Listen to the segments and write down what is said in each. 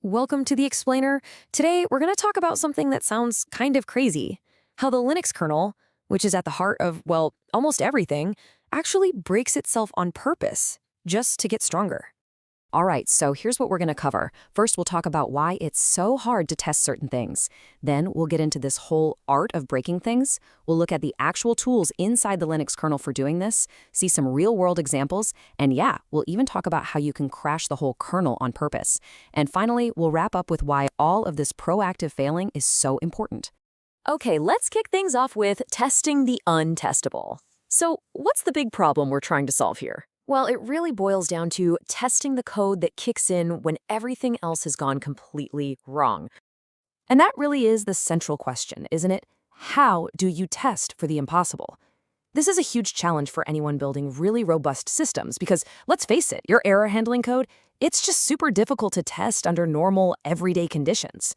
Welcome to the Explainer. Today, we're going to talk about something that sounds kind of crazy. How the Linux kernel, which is at the heart of, well, almost everything, actually breaks itself on purpose, just to get stronger. All right, so here's what we're going to cover. First, we'll talk about why it's so hard to test certain things. Then we'll get into this whole art of breaking things. We'll look at the actual tools inside the Linux kernel for doing this, see some real-world examples, and yeah, we'll even talk about how you can crash the whole kernel on purpose. And finally, we'll wrap up with why all of this proactive failing is so important. Okay, let's kick things off with testing the untestable. So, what's the big problem we're trying to solve here? Well, it really boils down to testing the code that kicks in when everything else has gone completely wrong. And that really is the central question, isn't it? How do you test for the impossible? This is a huge challenge for anyone building really robust systems because, let's face it, your error handling code, it's just super difficult to test under normal, everyday conditions.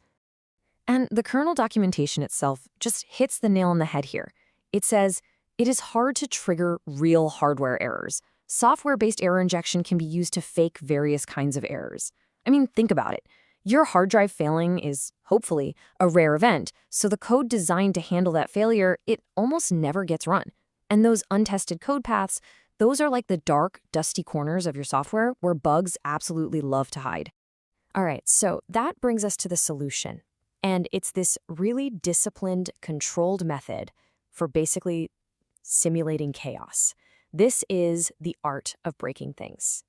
And the kernel documentation itself just hits the nail on the head here. It says, it is hard to trigger real hardware errors. Software-based error injection can be used to fake various kinds of errors. I mean, think about it. Your hard drive failing is, hopefully, a rare event, so the code designed to handle that failure, it almost never gets run. And those untested code paths, those are like the dark, dusty corners of your software where bugs absolutely love to hide. All right, so that brings us to the solution. And it's this really disciplined, controlled method for basically simulating chaos. This is the art of breaking things.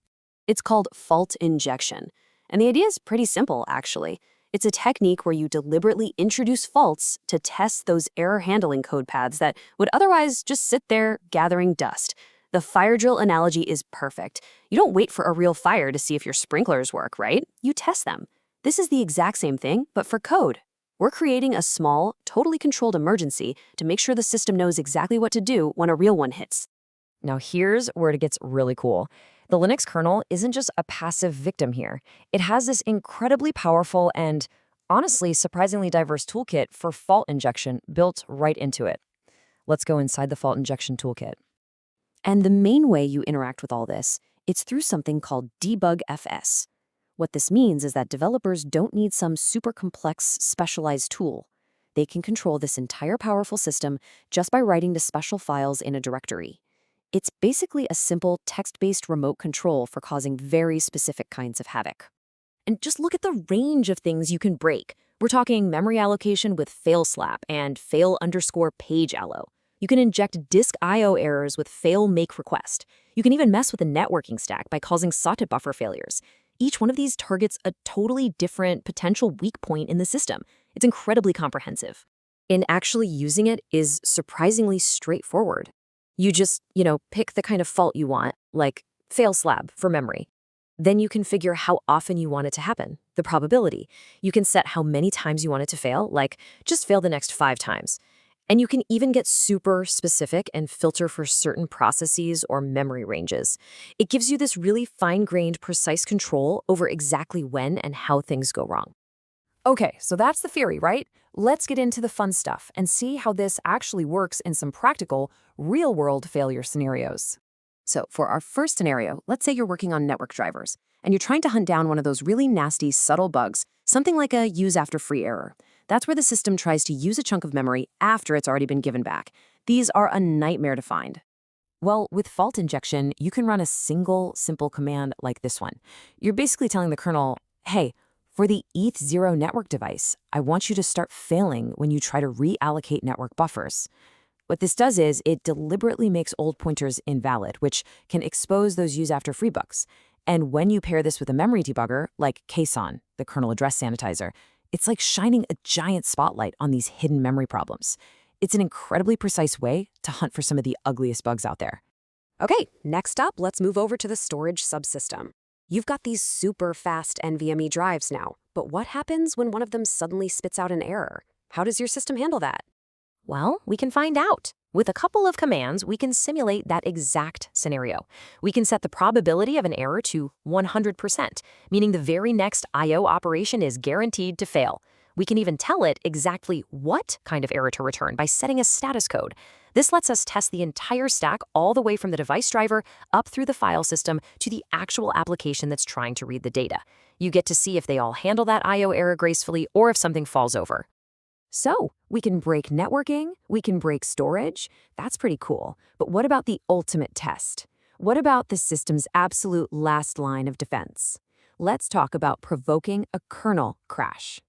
It's called fault injection. And the idea is pretty simple, actually. It's a technique where you deliberately introduce faults to test those error handling code paths that would otherwise just sit there gathering dust. The fire drill analogy is perfect. You don't wait for a real fire to see if your sprinklers work, right? You test them. This is the exact same thing, but for code. We're creating a small, totally controlled emergency to make sure the system knows exactly what to do when a real one hits. Now here's where it gets really cool. The Linux kernel isn't just a passive victim here. It has this incredibly powerful and, honestly, surprisingly diverse toolkit for fault injection built right into it. Let's go inside the fault injection toolkit. And the main way you interact with all this, it's through something called debugfs. What this means is that developers don't need some super complex, specialized tool. They can control this entire powerful system just by writing to special files in a directory. It's basically a simple text-based remote control for causing very specific kinds of havoc. And just look at the range of things you can break. We're talking memory allocation with fail-slap and fail_page_allo. You can inject disk I/O errors with fail_make_request. You can even mess with the networking stack by causing socket buffer failures. Each one of these targets a totally different potential weak point in the system. It's incredibly comprehensive. And actually using it is surprisingly straightforward. You just, pick the kind of fault you want, like fail/slab for memory. Then you configure how often you want it to happen, the probability. You can set how many times you want it to fail, like just fail the next 5 times. And you can even get super specific and filter for certain processes or memory ranges. It gives you this really fine-grained, precise control over exactly when and how things go wrong. Okay, so that's the theory, right? Let's get into the fun stuff and see how this actually works in some practical, real-world failure scenarios. So for our first scenario, let's say you're working on network drivers, and you're trying to hunt down one of those really nasty, subtle bugs, something like a use-after-free error. That's where the system tries to use a chunk of memory after it's already been given back. These are a nightmare to find. Well, with fault injection, you can run a single, simple command like this one. You're basically telling the kernel, hey, for the ETH0 network device, I want you to start failing when you try to reallocate network buffers. What this does is it deliberately makes old pointers invalid, which can expose those use-after-free bugs. And when you pair this with a memory debugger, like KSON, the kernel address sanitizer, it's like shining a giant spotlight on these hidden memory problems. It's an incredibly precise way to hunt for some of the ugliest bugs out there. Okay, next up, let's move over to the storage subsystem. You've got these super fast NVMe drives now, but what happens when one of them suddenly spits out an error? How does your system handle that? Well, we can find out. With a couple of commands, we can simulate that exact scenario. We can set the probability of an error to 100%, meaning the very next I/O operation is guaranteed to fail. We can even tell it exactly what kind of error to return by setting a status code. This lets us test the entire stack all the way from the device driver up through the file system to the actual application that's trying to read the data. You get to see if they all handle that I/O error gracefully or if something falls over. So, we can break networking, we can break storage. That's pretty cool. But what about the ultimate test? What about the system's absolute last line of defense? Let's talk about provoking a kernel crash.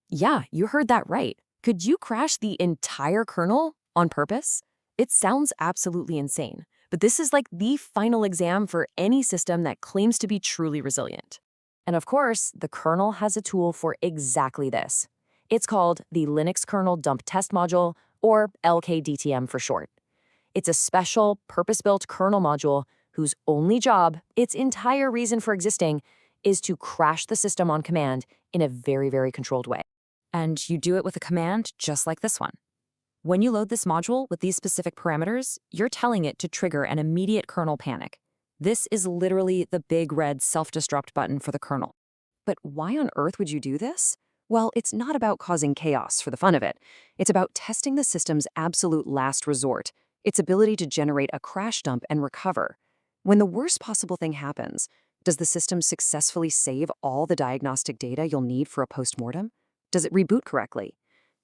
Yeah, you heard that right. Could you crash the entire kernel on purpose? It sounds absolutely insane, but this is like the final exam for any system that claims to be truly resilient. And of course, the kernel has a tool for exactly this. It's called the Linux Kernel Dump Test Module, or LKDTM for short. It's a special, purpose-built kernel module whose only job, its entire reason for existing, is to crash the system on command in a very, very controlled way. And you do it with a command just like this one. When you load this module with these specific parameters, you're telling it to trigger an immediate kernel panic. This is literally the big red self-destruct button for the kernel. But why on earth would you do this? Well, it's not about causing chaos for the fun of it. It's about testing the system's absolute last resort, its ability to generate a crash dump and recover. When the worst possible thing happens, does the system successfully save all the diagnostic data you'll need for a postmortem? Does it reboot correctly?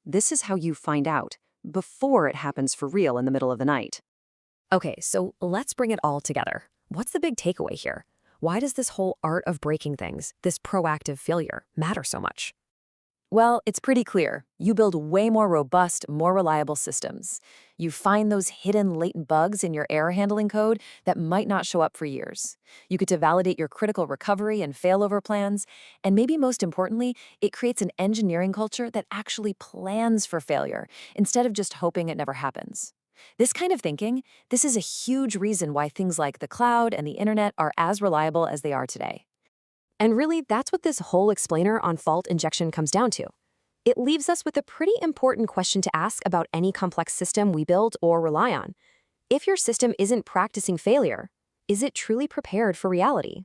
This is how you find out, before it happens for real in the middle of the night. Okay, so let's bring it all together. What's the big takeaway here? Why does this whole art of breaking things, this proactive failure, matter so much? Well, it's pretty clear. You build way more robust, more reliable systems. You find those hidden latent bugs in your error handling code that might not show up for years. You get to validate your critical recovery and failover plans, and maybe most importantly, it creates an engineering culture that actually plans for failure instead of just hoping it never happens. This kind of thinking, this is a huge reason why things like the cloud and the internet are as reliable as they are today. And really, that's what this whole explainer on fault injection comes down to. It leaves us with a pretty important question to ask about any complex system we build or rely on. If your system isn't practicing failure, is it truly prepared for reality?